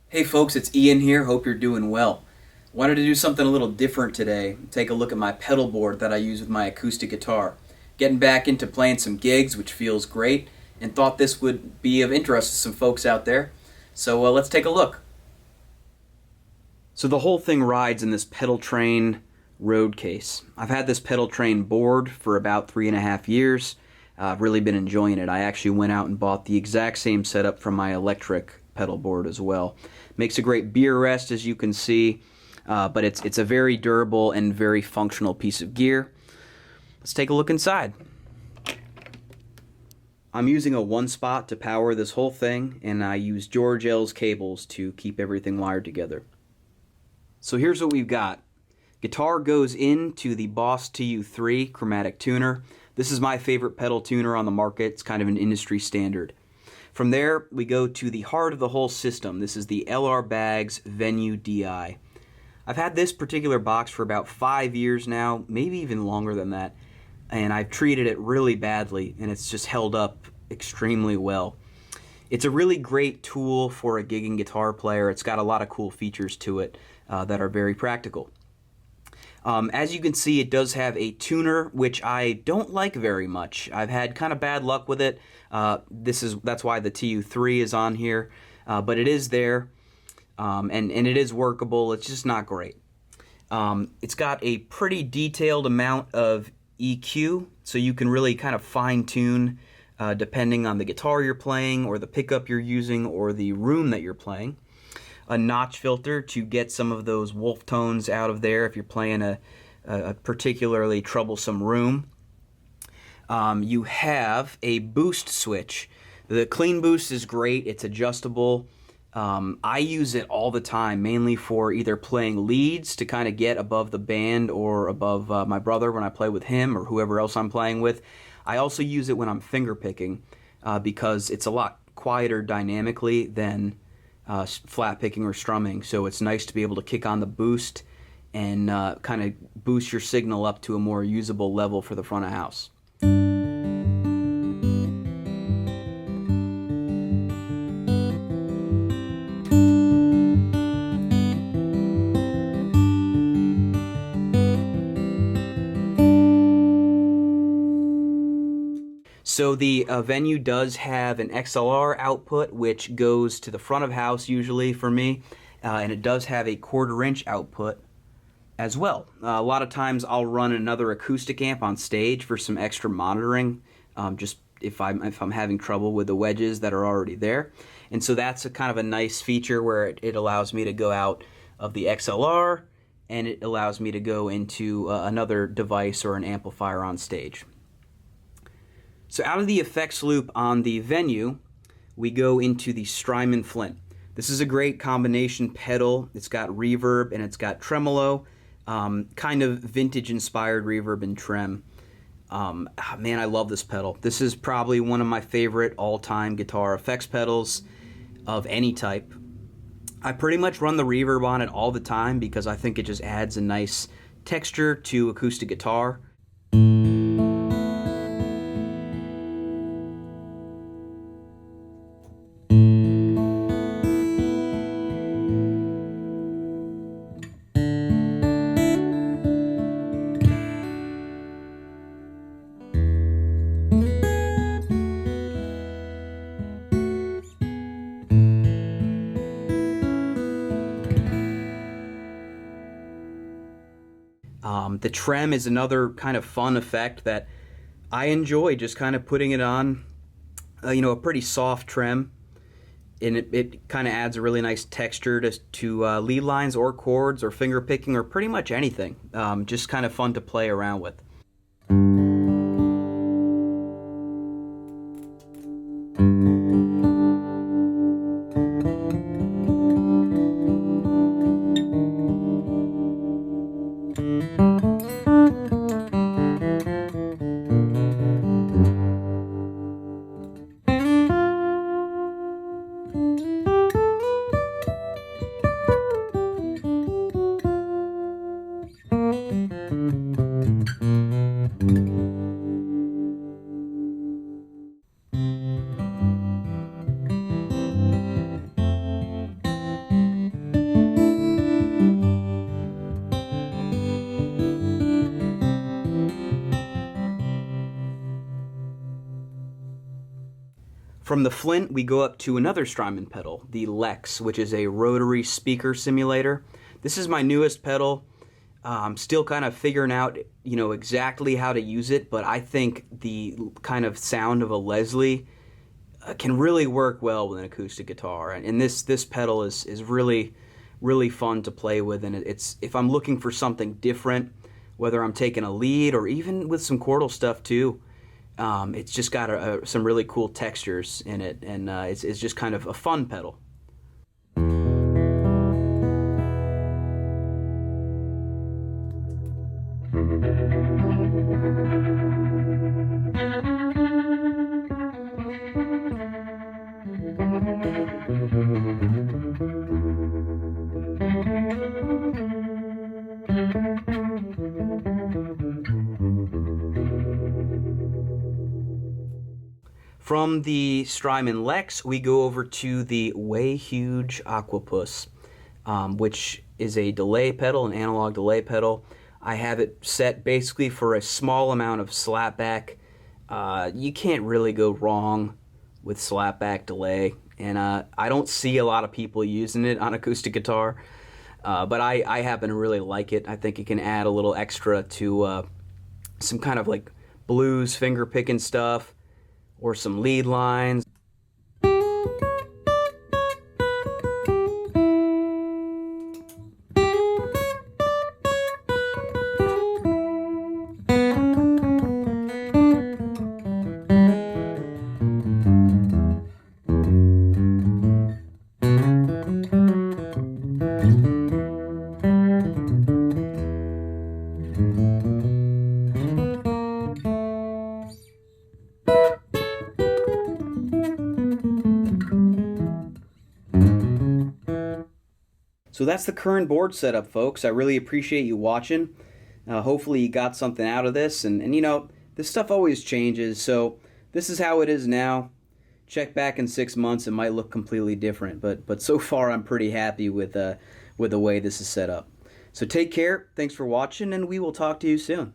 Hey folks, it's Ian here. Hope you're doing well. Wanted to do something a little different today. Take a look at my pedal board that I use with my acoustic guitar. Getting back into playing some gigs, which feels great, and thought this would be of interest to some folks out there. So let's take a look. So the whole thing rides in this pedal train road case. I've had this pedal train board for about 3.5 years. I've really been enjoying it. I actually went out and bought the exact same setup from my electric pedal board as well. Makes a great beer rest, as you can see, but it's a very durable and very functional piece of gear. Let's take a look inside. I'm using a one spot to power this whole thing, and I use George L's cables to keep everything wired together. So here's what we've got. Guitar goes into the Boss TU3 chromatic tuner. This is my favorite pedal tuner on the market. It's kind of an industry standard. From there, we go to the heart of the whole system. This is the LR Baggs Venue DI. I've had this particular box for about 5 years now, maybe even longer than that, and I've treated it really badly, and it's just held up extremely well. It's a really great tool for a gigging guitar player. It's got a lot of cool features to it that are very practical. As you can see, it does have a tuner, which I don't like very much. I've had kind of bad luck with it. That's why the TU3 is on here, but it is there, and it is workable. It's just not great. It's got a pretty detailed amount of EQ, so you can really kind of fine-tune depending on the guitar you're playing, or the pickup you're using, or the room that you're playing. A notch filter to get some of those wolf tones out of there if you're playing a particularly troublesome room. You have a boost switch. The clean boost is great. It's adjustable. I use it all the time, mainly for either playing leads to kind of get above the band or above my brother when I play with him or whoever else I'm playing with. I also use it when I'm finger picking because it's a lot quieter dynamically than flat picking or strumming, so it's nice to be able to kick on the boost and kind of boost your signal up to a more usable level for the front of house. So the Venue does have an XLR output, which goes to the front of house usually for me, and it does have a 1/4-inch output as well. A lot of times I'll run another acoustic amp on stage for some extra monitoring, just if I'm having trouble with the wedges that are already there. And so that's a kind of a nice feature where it allows me to go out of the XLR, and it allows me to go into another device or an amplifier on stage. So out of the effects loop on the Venue, we go into the Strymon Flint. This is a great combination pedal. It's got reverb and it's got tremolo, kind of vintage-inspired reverb and trem. Man, I love this pedal. This is probably one of my favorite all-time guitar effects pedals of any type. I pretty much run the reverb on it all the time because I think it just adds a nice texture to acoustic guitar. The trem is another kind of fun effect that I enjoy, just kind of putting it on, a pretty soft trem, and it kind of adds a really nice texture to lead lines or chords or finger picking or pretty much anything. Just kind of fun to play around with. From the Flint, we go up to another Strymon pedal, the Lex, which is a rotary speaker simulator. This is my newest pedal. I'm still kind of figuring out, exactly how to use it, but I think the kind of sound of a Leslie can really work well with an acoustic guitar. And this pedal is really, really fun to play with. And it's, if I'm looking for something different, whether I'm taking a lead or even with some chordal stuff too, it's just got some really cool textures in it, and it's just kind of a fun pedal. From the Strymon Lex, we go over to the Way Huge Aquapus, which is a delay pedal, an analog delay pedal. I have it set basically for a small amount of slapback. You can't really go wrong with slapback delay, and I don't see a lot of people using it on acoustic guitar, but I happen to really like it. I think it can add a little extra to some kind of like blues finger picking stuff, or some lead lines. So that's the current board setup, folks. I really appreciate you watching. Hopefully you got something out of this. And this stuff always changes. So this is how it is now. Check back in 6 months, it might look completely different. But so far I'm pretty happy with the way this is set up. So take care. Thanks for watching, and we will talk to you soon.